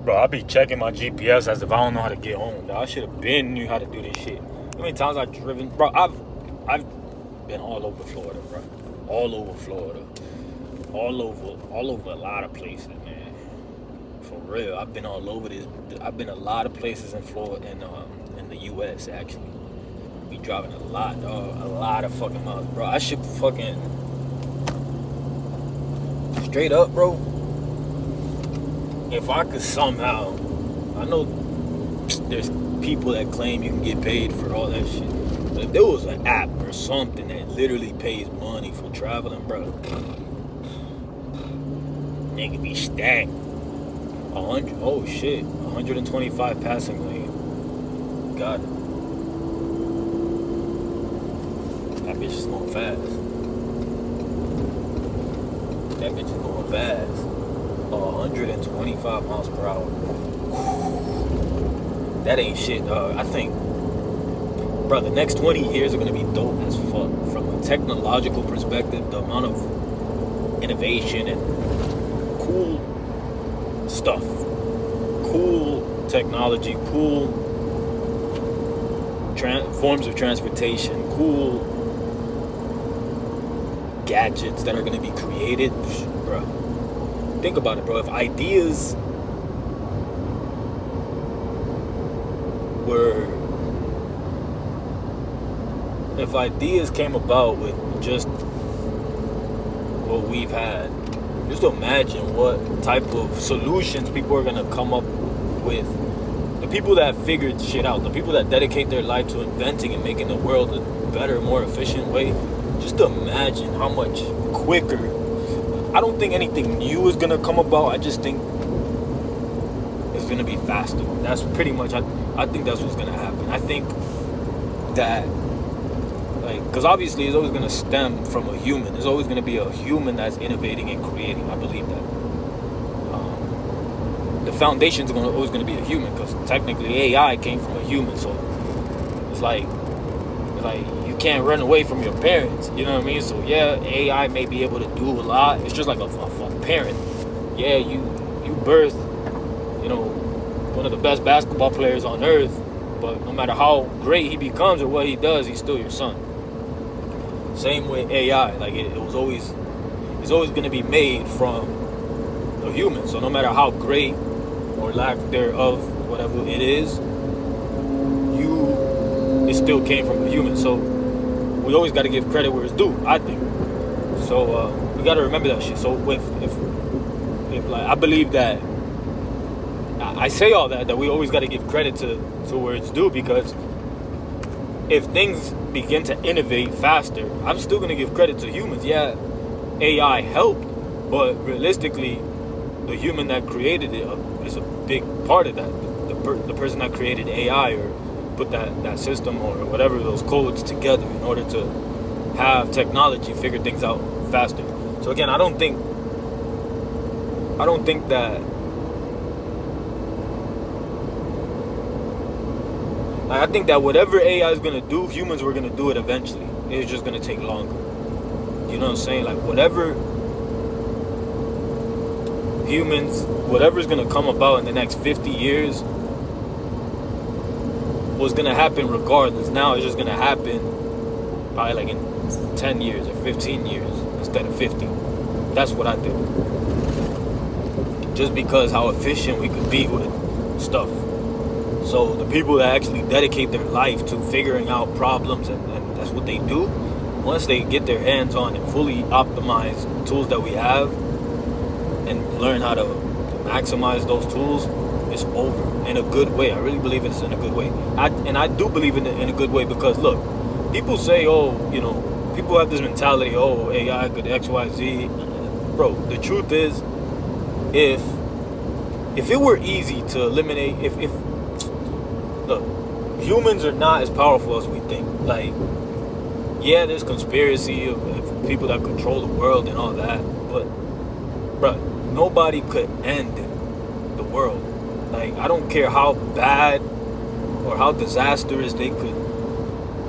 Bro, I be checking my GPS as if I don't know how to get home. Dog. I should have been knew how to do this shit. How many times I've driven? Bro, I've been all over Florida, bro. All over Florida. All over a lot of places, man. For real, I've been all over this. I've been a lot of places in Florida in the U.S. actually. Be driving a lot, dog. A lot of fucking miles, bro. I should fucking straight up, bro. If I could somehow, I know there's people that claim you can get paid for all that shit. But if there was an app or something that literally pays money for traveling, bro, nigga be stacked. 100, oh shit, 125 passing lane. Got it. That bitch is going fast. That bitch is going fast. 125 miles per hour. That ain't shit, dog. I think, bro, the next 20 years are gonna be dope as fuck. From a technological perspective, the amount of innovation and cool stuff, cool technology, cool forms of transportation, cool gadgets that are gonna be created, bro. Think about it, bro. If ideas came about with just what we've had, just imagine what type of solutions people are gonna come up with. The people that figured shit out, the people that dedicate their life to inventing and making the world a better, more efficient way, just imagine how much quicker. I don't think anything new is gonna come about. I just think it's gonna be faster. That's pretty much, I think that's what's gonna happen. I think that, like, because obviously it's always gonna stem from a human. There's always gonna be a human that's innovating and creating. I believe that. The foundation's always gonna be a human, because technically AI came from a human. So it's like you can't run away from your parents. You know what I mean? So yeah, AI may be able to do a lot. It's just like a parent. Yeah, you birthed, one of the best basketball players on earth, but no matter how great he becomes or what he does, he's still your son. Same with AI. Like it's always going to be made from a human. So no matter how great or lack thereof, whatever it is, it still came from a human. So we always got to give credit where it's due, I think. So we got to remember that shit. So if like, I believe that, I say all that we always got to give credit to where it's due, because if things begin to innovate faster, I'm still going to give credit to humans. Yeah, AI helped, but realistically, the human that created it is a big part of that. The person that created AI or put that system or whatever, those codes together in order to have technology figure things out faster. So again, I don't think that, I think that whatever AI is going to do, humans were going to do it eventually. It's just going to take longer. You know what I'm saying? Like whatever's going to come about in the next 50 years was going to happen regardless. Now it's just going to happen probably like in 10 years or 15 years instead of 50. That's what I think. Just because how efficient we could be with stuff. So the people that actually dedicate their life to figuring out problems, and that's what they do, once they get their hands on and fully optimize the tools that we have and learn how to maximize those tools, it's over in a good way. I really believe it's in a good way. I do believe in a good way, because look, people say, people have this mentality, AI could X, Y, Z. Bro, the truth is, if it were easy to eliminate, look, humans are not as powerful as we think. Like, yeah, there's conspiracy of people that control the world and all that, but, bro, nobody could end the world. Like, I don't care how bad or how disastrous they could,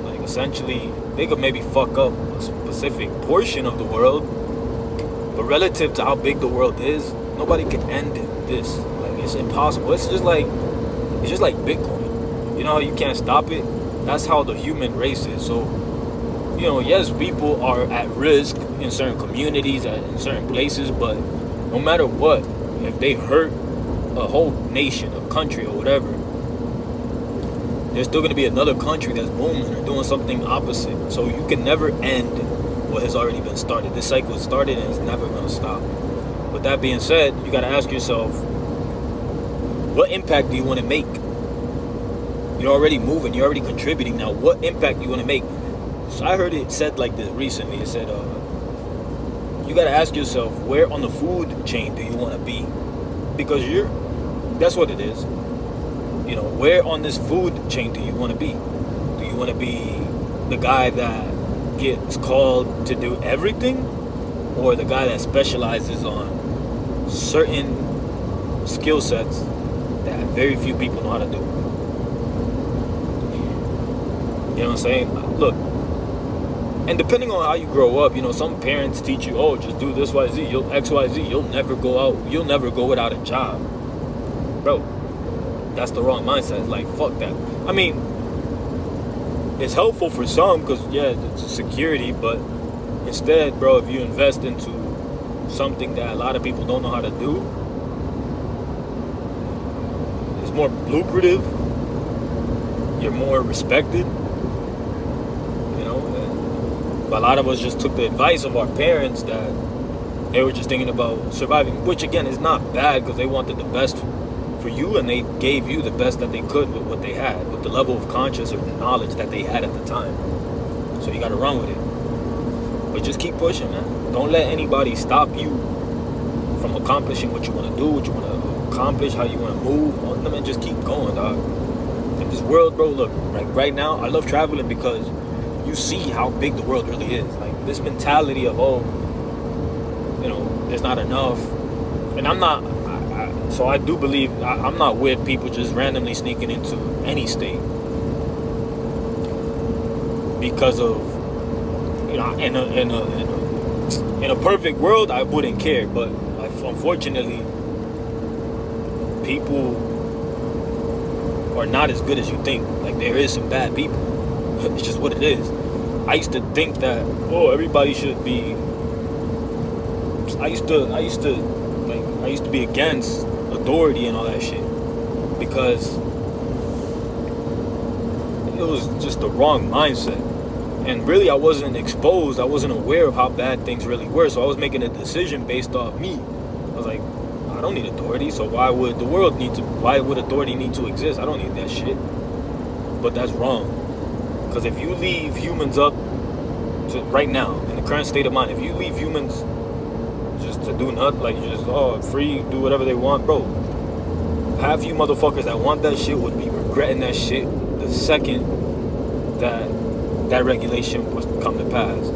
like, essentially, they could maybe fuck up a specific portion of the world, but relative to how big the world is, nobody can end this. Like, It's impossible. It's just like Bitcoin. You know how you can't stop it? That's how the human race is. So, you know, yes, people are at risk in certain communities, in certain places, but no matter what, if they hurt a whole nation, a country, or whatever, there's still going to be another country that's booming or doing something opposite. So you can never end what has already been started. This cycle is started and it's never going to stop. With that being said, you got to ask yourself, what impact do you want to make? You're already moving, you're already contributing. Now, what impact do you want to make? So I heard it said like this recently. It said, you got to ask yourself, where on the food chain do you want to be? Because that's what it is. You know, where on this food chain do you want to be? Do you want to be the guy that gets called to do everything? Or the guy that specializes on certain skill sets that very few people know how to do? You know what I'm saying? Look, and depending on how you grow up, you know, some parents teach you, oh, just do this, Y, Z, X, Y, Z. You'll never go out. You'll never go without a job. Bro, that's the wrong mindset. Like, fuck that. I mean, it's helpful for some because, yeah, it's security. But instead, bro, if you invest into something that a lot of people don't know how to do, it's more lucrative. You're more respected. But a lot of us just took the advice of our parents that they were just thinking about surviving, which again is not bad because they wanted the best for you and they gave you the best that they could with what they had, with the level of consciousness or knowledge that they had at the time. So you got to run with it. But just keep pushing, man. Don't let anybody stop you from accomplishing what you want to do, what you want to accomplish, how you want to move on them, and just keep going, dog. In this world, bro, look, right now, I love traveling because you see how big the world really is. Like, this mentality of, oh, you know, there's not enough. And I'm not, so I do believe, I'm not with people just randomly sneaking into any state. Because of, you know, in a perfect world, I wouldn't care. But unfortunately, people are not as good as you think. Like, there is some bad people. It's just what it is. I used to think that, oh, everybody should be. I used to be against authority and all that shit because it was just the wrong mindset. And really, I wasn't exposed. I wasn't aware of how bad things really were. So I was making a decision based off me. I was like, I don't need authority. So why would authority need to exist? I don't need that shit. But that's wrong. Because if you leave humans up to right now, in the current state of mind, if you leave humans just to do nothing, like you just, free, do whatever they want, bro, half you motherfuckers that want that shit would be regretting that shit the second that regulation was to come to pass.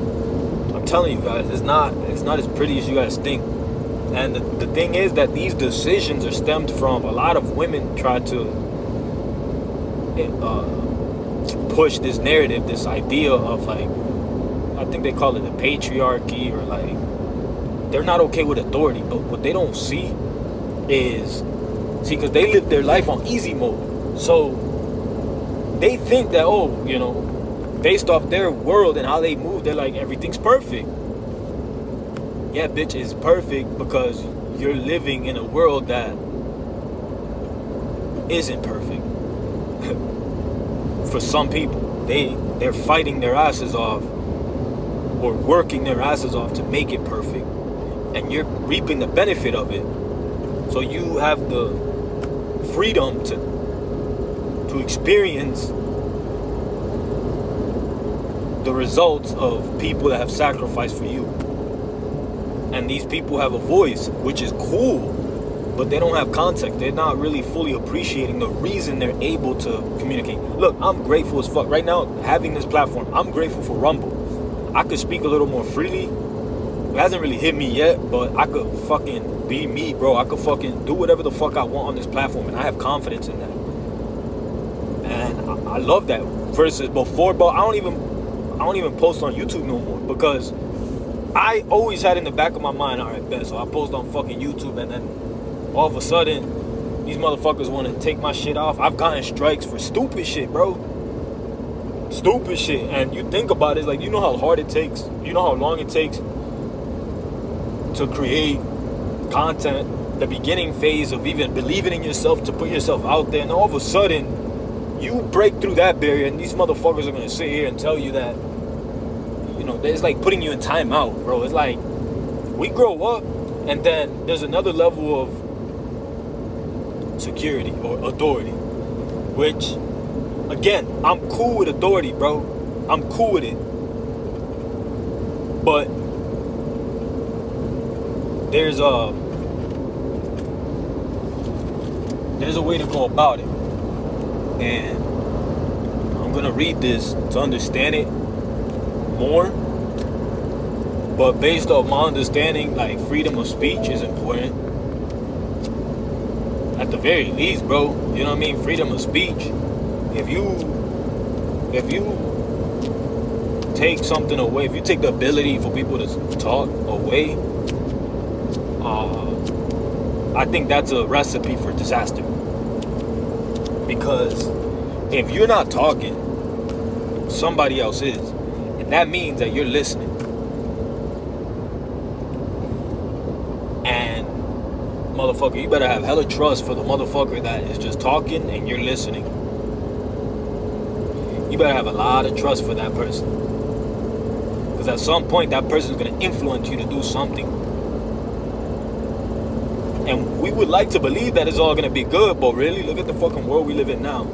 I'm telling you guys, it's not as pretty as you guys think. And the thing is that these decisions are stemmed from a lot of women try to push this narrative, this idea of, like, I think they call it the patriarchy, or like they're not okay with authority. But what they don't see is, because they live their life on easy mode, so they think that, oh, you know, based off their world and how they move, they're like, everything's perfect. Yeah, bitch, it's perfect because you're living in a world that isn't perfect. For some people, they're fighting their asses off or working their asses off to make it perfect, and you're reaping the benefit of it. So you have the freedom to experience the results of people that have sacrificed for you. And these people have a voice, which is cool, but they don't have context. They're not really fully appreciating the reason they're able to communicate. Look, I'm grateful as fuck. Right now, having this platform, I'm grateful for Rumble. I could speak a little more freely. It hasn't really hit me yet, but I could fucking be me, bro. I could fucking do whatever the fuck I want on this platform, and I have confidence in that. And I love that. Versus before, bro, I don't even post on YouTube no more, because I always had in the back of my mind, all right, bet, so I post on fucking YouTube, and then all of a sudden, These motherfuckers want to take my shit off. I've gotten strikes for stupid shit, bro. Stupid shit. And you think about it, like, you know how hard it takes, you know how long it takes to create content, the beginning phase of even believing in yourself, to put yourself out there, and all of a sudden you break through that barrier, and these motherfuckers are gonna sit here and tell you that, you know, it's like putting you in timeout, bro. It's like we grow up, and then there's another level of security or authority, which, again, I'm cool with authority, bro. I'm cool with it. But there's a way to go about it. And I'm gonna read this to understand it more. But based off my understanding, like, freedom of speech is important. At the very least, bro. You know what I mean? Freedom of speech. If you take something away, if you take the ability for people to talk away, I think that's a recipe for disaster. Because if you're not talking, somebody else is. And that means that you're listening. And motherfucker, you better have hella trust for the motherfucker that is just talking and you're listening. You better have a lot of trust for that person. Because at some point, that person is going to influence you to do something. And we would like to believe that it's all going to be good, but really, look at the fucking world we live in now.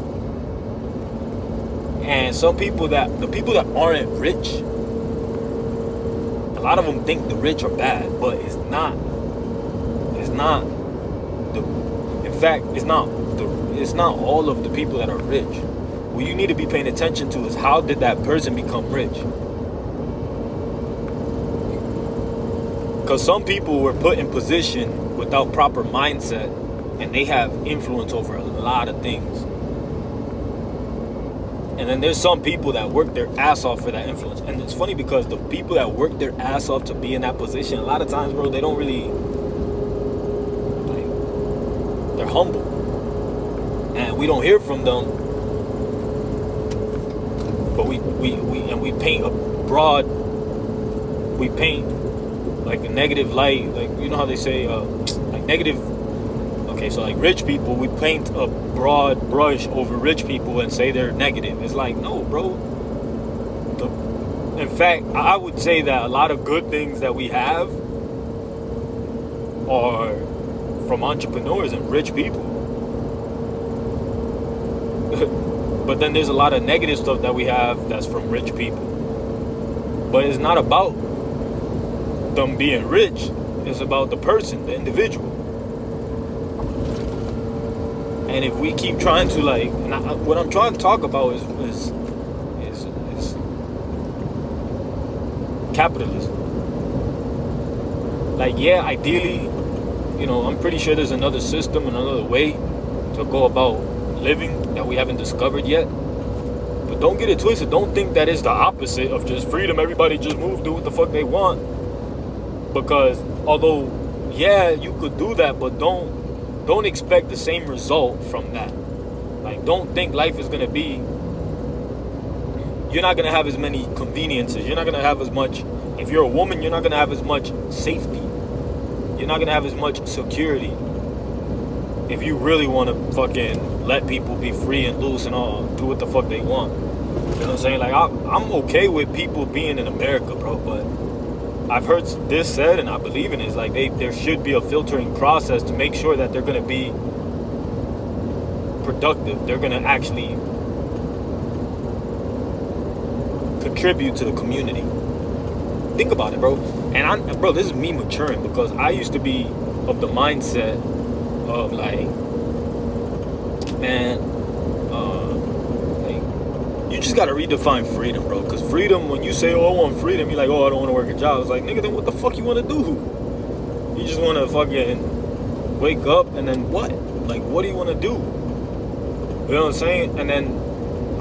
And the people that aren't rich, a lot of them think the rich are bad, but it's not. It's not. In fact, it's not all of the people that are rich. What you need to be paying attention to is, how did that person become rich? Because some people were put in position without proper mindset, and they have influence over a lot of things. And then there's some people that work their ass off for that influence. And it's funny, because the people that work their ass off to be in that position, a lot of times, bro, they don't really, like, they're humble. And we don't hear from them. But we paint like a negative light, like, you know how they say, like, negative. Okay, so like rich people, we paint a broad brush over rich people and say they're negative. It's like, no, bro. In fact, I would say that a lot of good things that we have are from entrepreneurs and rich people. But then there's a lot of negative stuff that we have that's from rich people. But it's not about them being rich. It's about the person, the individual. And if we keep trying to, like, what I'm trying to talk about is capitalism. Like, yeah, ideally, you know, I'm pretty sure there's another system, another way to go about living that we haven't discovered yet. But don't get it twisted. Don't think that it's the opposite of just freedom. Everybody just move, do what the fuck they want. Because although, yeah, you could do that, but don't expect the same result from that. Like, don't think life is gonna be, you're not gonna have as many conveniences. You're not gonna have as much, if you're a woman, you're not gonna have as much safety. You're not gonna have as much security. If you really wanna fucking let people be free and loose and all, do what the fuck they want. You know what I'm saying? Like, I'm okay with people being in America, bro, but I've heard this said, and I believe in it. It's like there should be a filtering process to make sure that they're going to be productive. They're going to actually contribute to the community. Think about it, bro. And bro, this is me maturing, because I used to be of the mindset of, like, man, you just gotta redefine freedom, bro. Because freedom, when you say, oh, I want freedom, you're like, oh, I don't want to work a job. It's like, nigga, then what the fuck you want to do? You just want to fucking wake up, and then what? Like, what do you want to do? You know what I'm saying? And then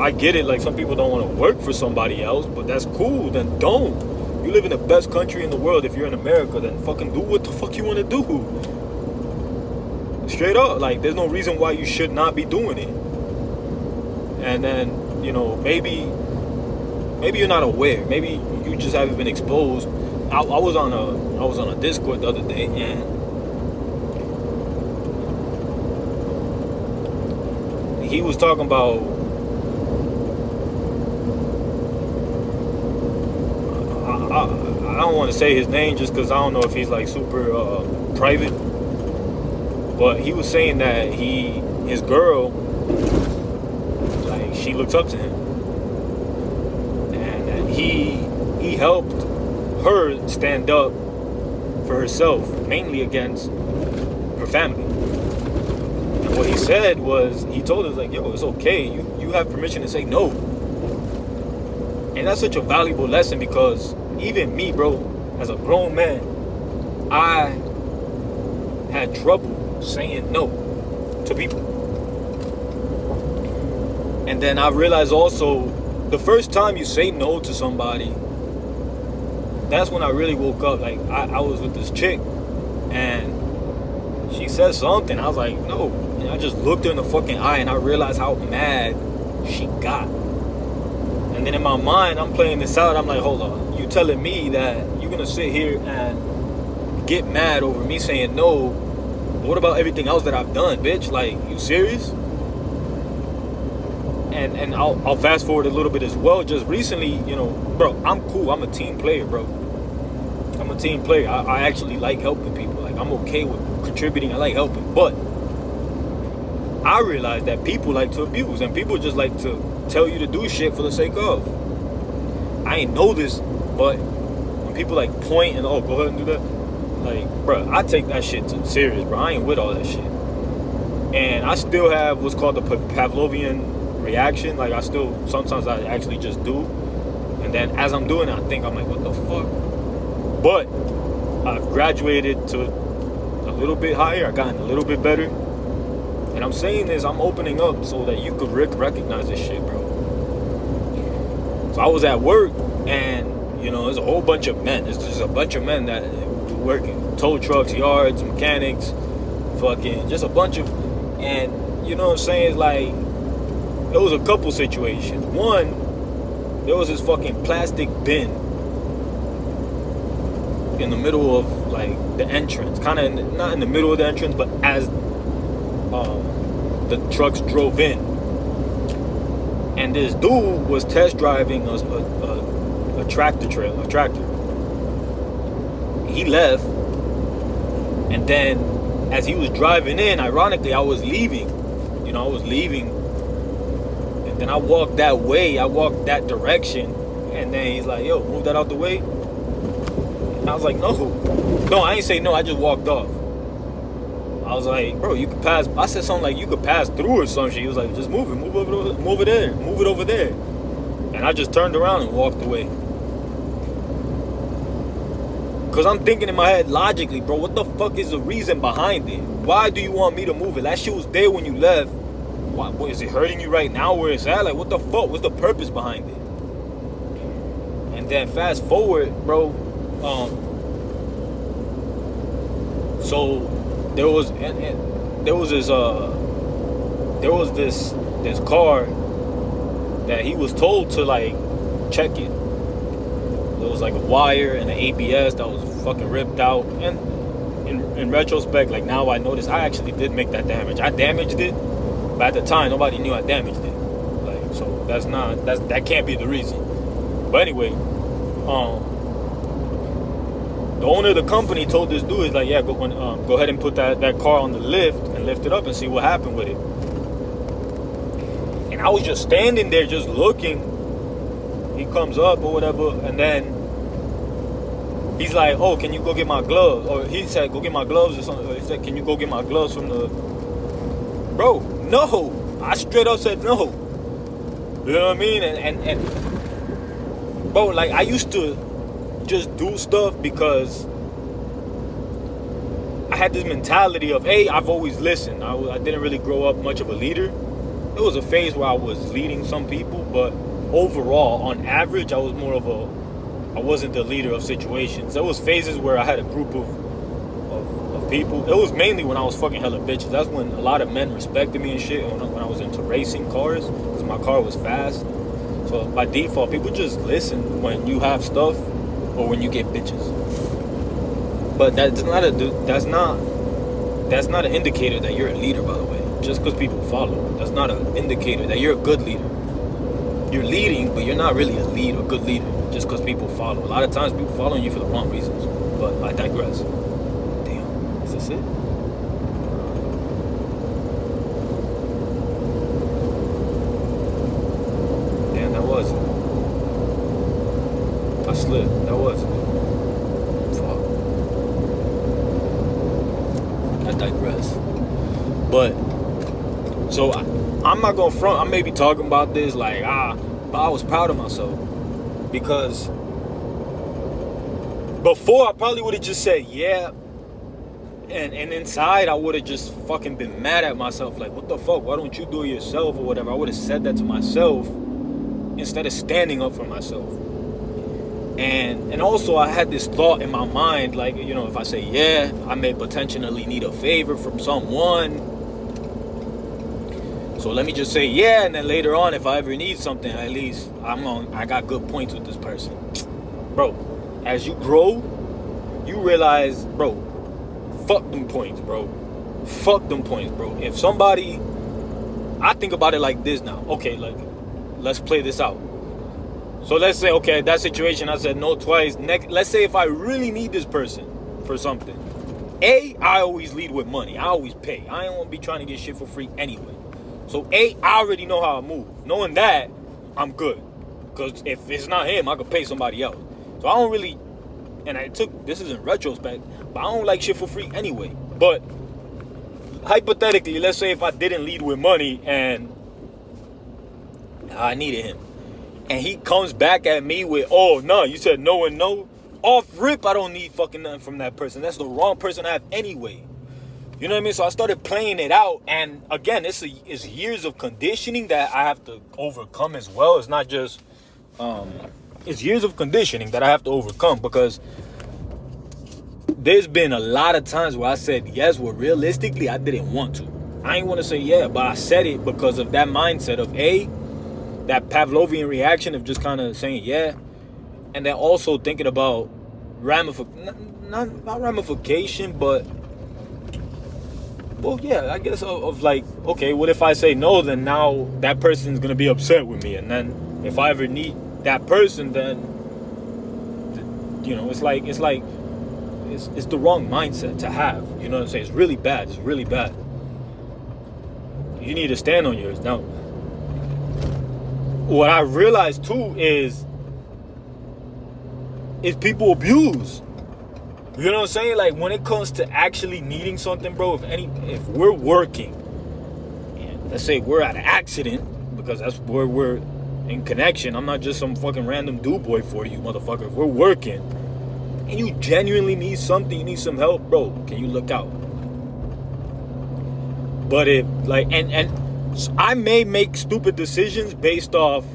I get it, like, some people don't want to work for somebody else, but that's cool. Then don't. You live in the best country in the world. If you're in America, then fucking do what the fuck you want to do. Straight up, like, there's no reason why you should not be doing it. And then, maybe you're not aware. Maybe you just haven't been exposed. I was on a Discord the other day, and he was talking about I don't want to say his name just because I don't know if he's like super private, but he was saying that his girl, like, she looks up to him, and that he helped her stand up for herself, mainly against her family. And what he said was, he told us, like, yo, it's okay, you have permission to say no. And that's such a valuable lesson, because even me, bro, as a grown man, I had trouble saying no to people. And then I realized also, the first time you say no to somebody, that's when I really woke up. Like, I was with this chick, and she said something. I was like, no. And I just looked her in the fucking eye, and I realized how mad she got. And then in my mind, I'm playing this out. I'm like, hold on. You telling me that you're going to sit here and get mad over me saying no? What about everything else that I've done, bitch? Like, you serious? And I'll fast forward a little bit as well. Just recently, bro, I'm cool. I'm a team player, bro. I'm a team player. I actually like helping people. Like, I'm okay with contributing. I like helping. But I realize that people like to abuse, and people just like to tell you to do shit for the sake of. I ain't know this, but when people like point and, oh, go ahead and do that, like, bro, I take that shit serious, bro. I ain't with all that shit. And I still have what's called the Pavlovian reaction. Like, sometimes I actually just do. And then as I'm doing it, I think, I'm like, what the fuck? But I've graduated to a little bit higher. I've gotten a little bit better. And I'm saying this, I'm opening up so that you could recognize this shit, bro. So I was at work, and, there's a whole bunch of men. There's just a bunch of men that work in tow trucks, yards, mechanics, fucking, just a bunch of, and, you know what I'm saying? It's like, there was a couple situations. One, there was this fucking plastic bin in the middle of, like, the entrance. Kind of, not in the middle of the entrance, but as the trucks drove in. And this dude was test driving a tractor trailer, He left, and then as he was driving in, ironically, I was leaving. And then I walked that way, I walked that direction, and then he's like, yo, move that out the way. And I was like, no, I ain't say no, I just walked off. I was like, bro, you could pass. I said something like, you could pass through or some shit. He was like, just move it over there. And I just turned around and walked away. Because I'm thinking in my head, logically, bro, what the fuck is the reason behind it? Why do you want me to move it? That shit was there when you left. Why, what, is it hurting you right now where it's at? Like, what the fuck? What's the purpose behind it? And then fast forward, bro, so there was this car that he was told to, like, check it. There was like a wire and an ABS that was fucking ripped out. And in retrospect, like, now I notice I actually did make that damage. I damaged it, but at the time nobody knew I damaged it. Like, so that can't be the reason. But anyway, the owner of the company told this dude, he's like, yeah, go ahead and put that car on the lift and lift it up and see what happened with it. And I was just standing there just looking. He comes up or whatever, and then he's like, oh, can you go get my gloves? Or he said, go get my gloves or something. Or he said, can you go get my gloves from the... Bro, no. I straight up said no. You know what I mean? And bro, like, I used to just do stuff because I had this mentality of, hey, I've always listened. I didn't really grow up much of a leader. There was a phase where I was leading some people, but overall, on average, I was more of I wasn't the leader of situations. There was phases where I had a group of with people. It was mainly when I was fucking hella bitches. That's when a lot of men respected me and shit. When I was into racing cars, because my car was fast. So by default, people just listen when you have stuff or when you get bitches. But that's not an indicator that you're a leader, by the way. Just because people follow, that's not an indicator that you're a good leader. You're leading, but you're not really a good leader. Just because people follow. A lot of times, people following you for the wrong reasons. But I digress. Damn, is this it? Damn, that was it. I slid. That was it. Fuck. I digress. But so I'm not gonna front. I may be talking about this like but I was proud of myself because before I probably would have just said yeah, and inside I would have just fucking been mad at myself like, what the fuck? Why don't you do it yourself or whatever? I would have said that to myself instead of standing up for myself. And also I had this thought in my mind like, you know, if I say yeah, I may potentially need a favor from someone. So let me just say yeah, and then later on, if I ever need something, at least I got good points with this person. Bro, as you grow, you realize, bro, fuck them points, bro. Fuck them points, bro. If somebody, I think about it like this now. Okay, like, let's play this out. So let's say, okay, that situation, I said no twice. Next, let's say if I really need this person for something. I always lead with money. I always pay. I ain't want to be trying to get shit for free anyway. So I already know how I move. Knowing that, I'm good. Because if it's not him, I could pay somebody else. So I don't really, and this is in retrospect, but I don't like shit for free anyway. But hypothetically, let's say if I didn't lead with money and I needed him. And he comes back at me with, oh, no, you said no and no. Off rip, I don't need fucking nothing from that person. That's the wrong person I have anyway. You know what I mean? So I started playing it out. And again, it's years of conditioning that I have to overcome as well. It's not just, it's years of conditioning that I have to overcome because there's been a lot of times where I said yes, where realistically I didn't want to. I ain't want to say yeah, but I said it because of that mindset of that Pavlovian reaction of just kind of saying yeah. And then also thinking about not ramification, but well, yeah, I guess of like, okay, what if I say no, then now that person's going to be upset with me. And then if I ever need that person, then, you know, it's the wrong mindset to have. You know what I'm saying? It's really bad. It's really bad. You need to stand on yours. Now, what I realized too is people abuse. You know what I'm saying? Like when it comes to actually needing something, bro, if we're working, and let's say we're at an accident, because that's where we're in connection. I'm not just some fucking random dude boy for you, motherfucker. If we're working and you genuinely need something, you need some help, bro, can you look out? But if like and I may make stupid decisions based off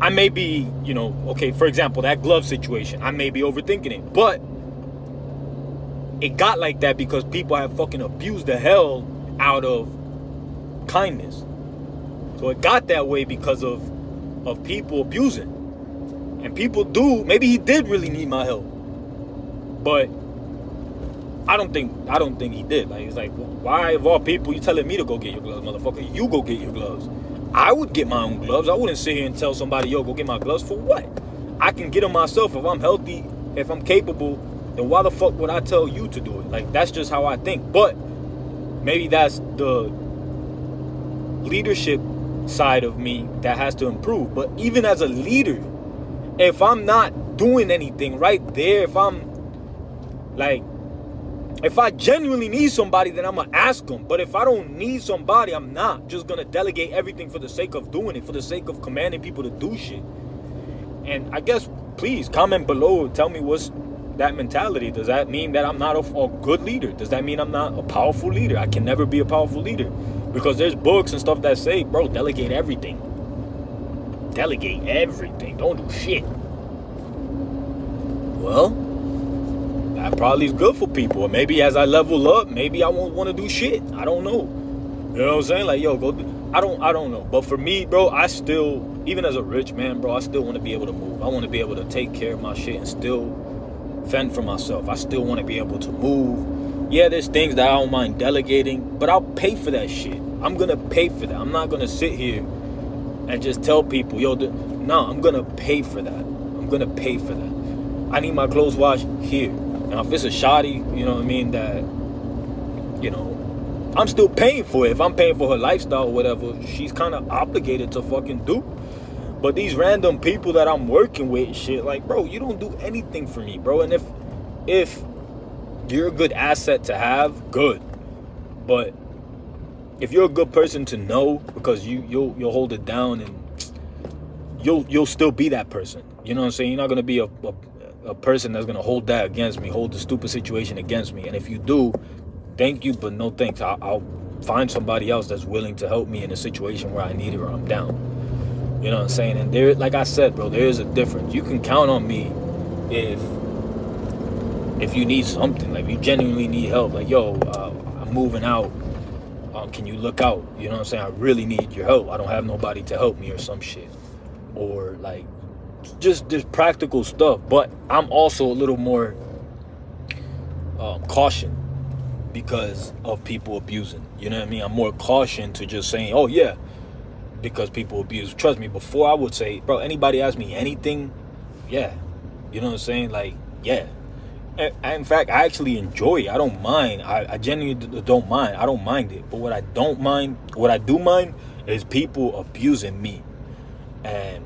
I may be, you know, okay, for example, that glove situation, I may be overthinking it, but it got like that because people have fucking abused the hell out of kindness. So it got that way because of people abusing. And people maybe he did really need my help. But I don't think he did. Like, it's like, why of all people you telling me to go get your gloves, motherfucker? You go get your gloves. I would get my own gloves. I wouldn't sit here and tell somebody, yo, go get my gloves for what? I can get them myself. If I'm healthy, if I'm capable, then why the fuck would I tell you to do it? Like, that's just how I think. But maybe that's the leadership side of me that has to improve. But even as a leader, if I'm not doing anything right there, if I'm like, if I genuinely need somebody, then I'm going to ask them. But if I don't need somebody, I'm not just going to delegate everything for the sake of doing it, for the sake of commanding people to do shit. And I guess, please, comment below. Tell me what's that mentality. Does that mean that I'm not a good leader? Does that mean I'm not a powerful leader? I can never be a powerful leader. Because there's books and stuff that say, bro, delegate everything. Delegate everything. Don't do shit. Well, that probably is good for people. Or maybe as I level up, maybe I won't want to do shit. I don't know. You know what I'm saying? Like, yo, go. I don't know. But for me, bro, I still, even as a rich man, bro, I still want to be able to move. I want to be able to take care of my shit and still fend for myself. I still want to be able to move. Yeah, there's things that I don't mind delegating, but I'll pay for that shit. I'm going to pay for that. I'm not going to sit here and just tell people, yo, no, I'm going to pay for that. I'm going to pay for that. I need my clothes washed here. Now, if it's a shoddy, you know what I mean, that, you know, I'm still paying for it. If I'm paying for her lifestyle or whatever, she's kind of obligated to fucking do. But these random people that I'm working with, shit, like, bro, you don't do anything for me, bro. And if you're a good asset to have, good. But if you're a good person to know, because you'll hold it down and you'll still be that person. You know what I'm saying? You're not gonna be a person that's gonna hold that against me, hold the stupid situation against me. And if you do, thank you, but no thanks. I'll find somebody else that's willing to help me in a situation where I need it or I'm down. You know what I'm saying? And there, like I said, bro, there is a difference. You can count on me if you need something. Like, if you genuinely need help. Like, yo, I'm moving out. Can you look out? You know what I'm saying? I really need your help. I don't have nobody to help me or some shit. Or, like, just practical stuff. But I'm also a little more caution because of people abusing. You know what I mean? I'm more caution to just saying, oh, yeah, because people abuse. Trust me, before I would say, bro, anybody ask me anything, yeah. You know what I'm saying? Like, yeah. And in fact, I actually enjoy it. I don't mind. I genuinely don't mind. I don't mind it. But what I do mind is people abusing me. And,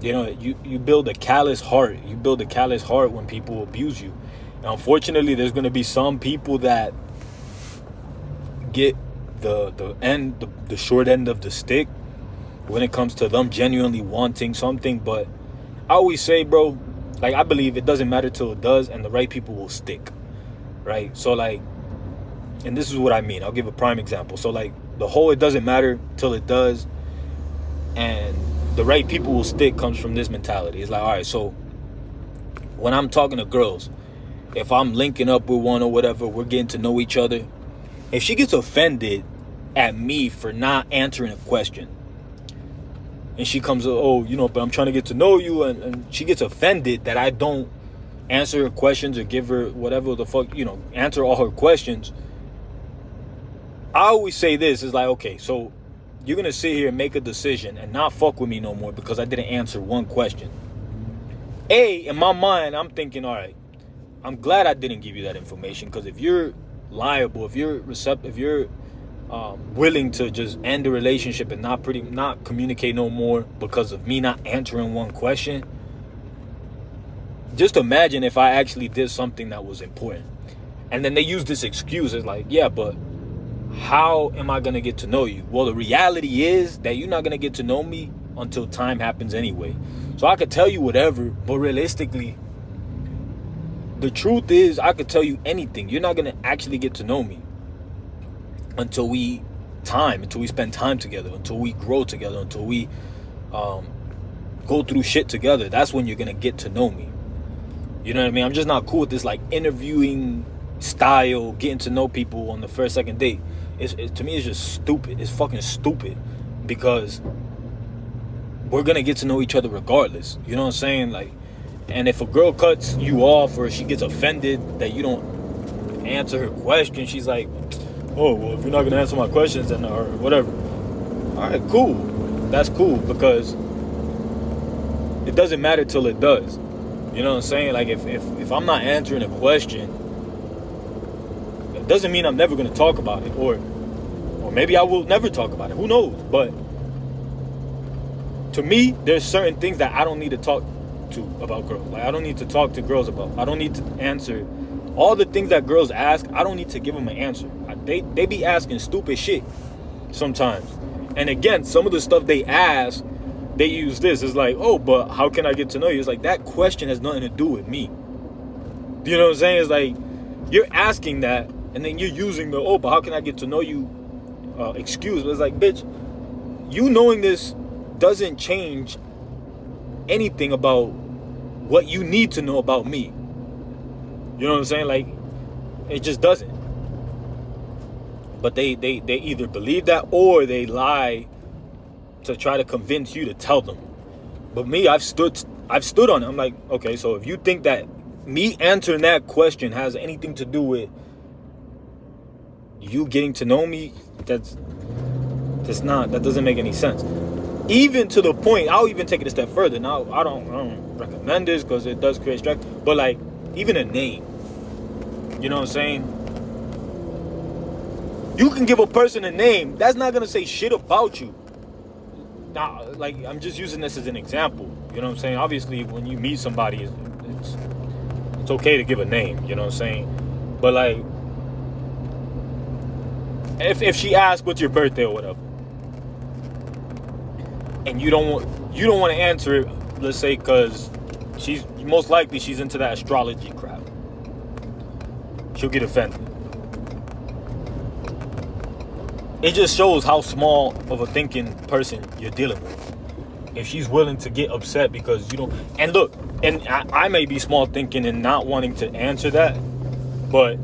you know, you build a callous heart. You build a callous heart when people abuse you. And unfortunately, there's going to be some people that get the short end of the stick when it comes to them genuinely wanting something. But I always say, bro, like, I believe it doesn't matter till it does, and the right people will stick, right? So, like, and this is what I mean. I'll give a prime example. So, like, the whole it doesn't matter till it does, and the right people will stick comes from this mentality. It's like, all right, so when I'm talking to girls, if I'm linking up with one or whatever, we're getting to know each other, if she gets offended at me for not answering a question, and she comes, oh, you know, but I'm trying to get to know you, and she gets offended that I don't answer her questions or give her whatever the fuck, you know, answer all her questions, I always say this, is like, okay, so you're going to sit here and make a decision and not fuck with me no more because I didn't answer one question. In my mind, I'm thinking, all right, I'm glad I didn't give you that information, because if you're liable, if you're receptive, if you're willing to just end the relationship and not communicate no more because of me not answering one question, just imagine if I actually did something that was important. And then they use this excuse as like, yeah, but how am I going to get to know you? Well, the reality is that you're not going to get to know me until time happens anyway. So I could tell you whatever, but realistically, the truth is I could tell you anything. You're not going to actually get to know me until we spend time together, until we grow together, until we go through shit together. That's when you're going to get to know me. You know what I mean? I'm just not cool with this, like, interviewing style, getting to know people on the first, second date. To me, it's just stupid. It's fucking stupid, because we're going to get to know each other regardless. You know what I'm saying? Like, and if a girl cuts you off or she gets offended that you don't answer her question, she's like, oh, well, if you're not going to answer my questions, then, or whatever. All right, cool. That's cool, because it doesn't matter till it does. You know what I'm saying? Like, if I'm not answering a question, it doesn't mean I'm never going to talk about it. Or maybe I will never talk about it. Who knows? But to me, there's certain things that I don't need to talk to about girls. Like, I don't need to talk to girls about. I don't need to answer all the things that girls ask. I don't need to give them an answer. They be asking stupid shit sometimes. And again, some of the stuff they ask, they use this. It's like, oh, but how can I get to know you? It's like, that question has nothing to do with me. You know what I'm saying? It's like, you're asking that, and then you're using the, oh, but how can I get to know you excuse. It's like, bitch, you knowing this doesn't change anything about what you need to know about me. You know what I'm saying? Like, it just doesn't. But they either believe that or they lie to try to convince you to tell them. But me, I've stood on it. I'm like, okay, so if you think that me answering that question has anything to do with you getting to know me, that doesn't make any sense. Even to the point, I'll even take it a step further. Now, I don't recommend this because it does create stress. But like, even a name, you know what I'm saying? You can give a person a name. That's not gonna say shit about you. Now, like, I'm just using this as an example. You know what I'm saying? Obviously, when you meet somebody, it's okay to give a name. You know what I'm saying? But like, if she asks what's your birthday or whatever, and you don't want to answer it, let's say because she's most likely she's into that astrology crap, she'll get offended. It just shows how small of a thinking person you're dealing with. If she's willing to get upset because you don't, and look, and I may be small thinking and not wanting to answer that, but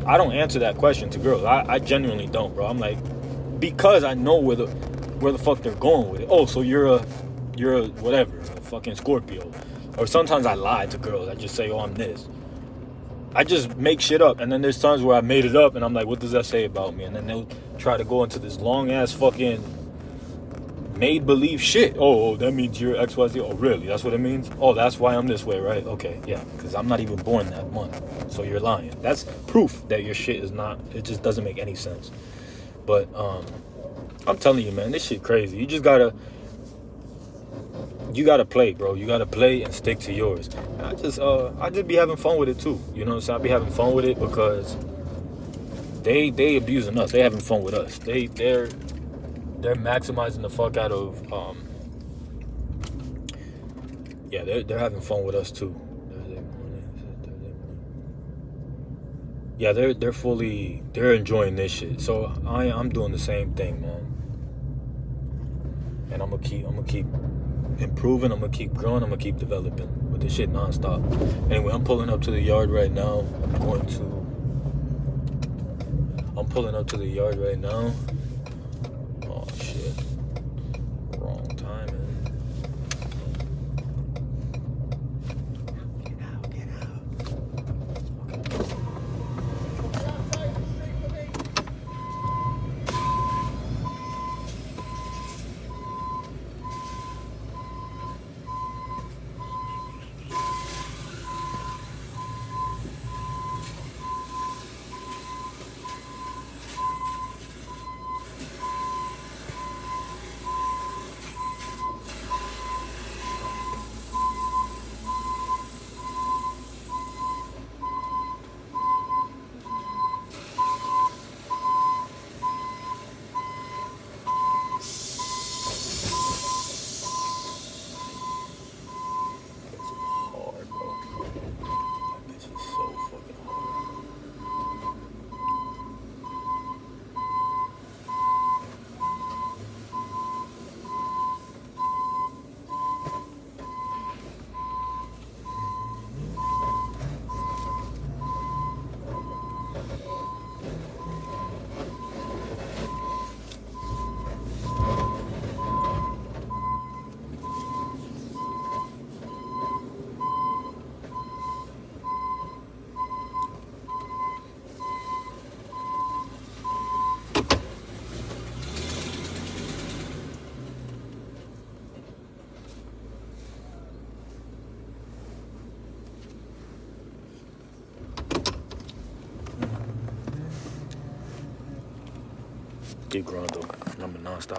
I don't answer that question to girls. I genuinely don't, bro. I'm like, because I know where the fuck they're going with it. Oh, so you're a whatever, a fucking Scorpio. Or sometimes I lie to girls. I just say, oh, I'm this. I just make shit up. And then there's times where I made it up and I'm like, what does that say about me? And then they'll try to go into this long ass fucking made believe shit. Oh, that means you're XYZ. Oh, really? That's what it means? Oh, that's why I'm this way, right? Okay, yeah, because I'm not even born that month. So you're lying. That's proof that your shit is not, it just doesn't make any sense. But I'm telling you, man, this shit crazy. You gotta play, bro. You gotta play and stick to yours. And I just be having fun with it too. You know what I'm saying? I be having fun with it because they abusing us. They having fun with us. They're maximizing the fuck out of they're having fun with us too. Yeah, they're enjoying this shit. So I'm doing the same thing, man. And I'm gonna keep improving, I'm gonna keep growing, I'm gonna keep developing with this shit nonstop. Anyway, I'm pulling up to the yard right now. I'm pulling up to the yard right now. Oh shit. Wrong timing. Get out. Keep growing though. I'm a nonstop.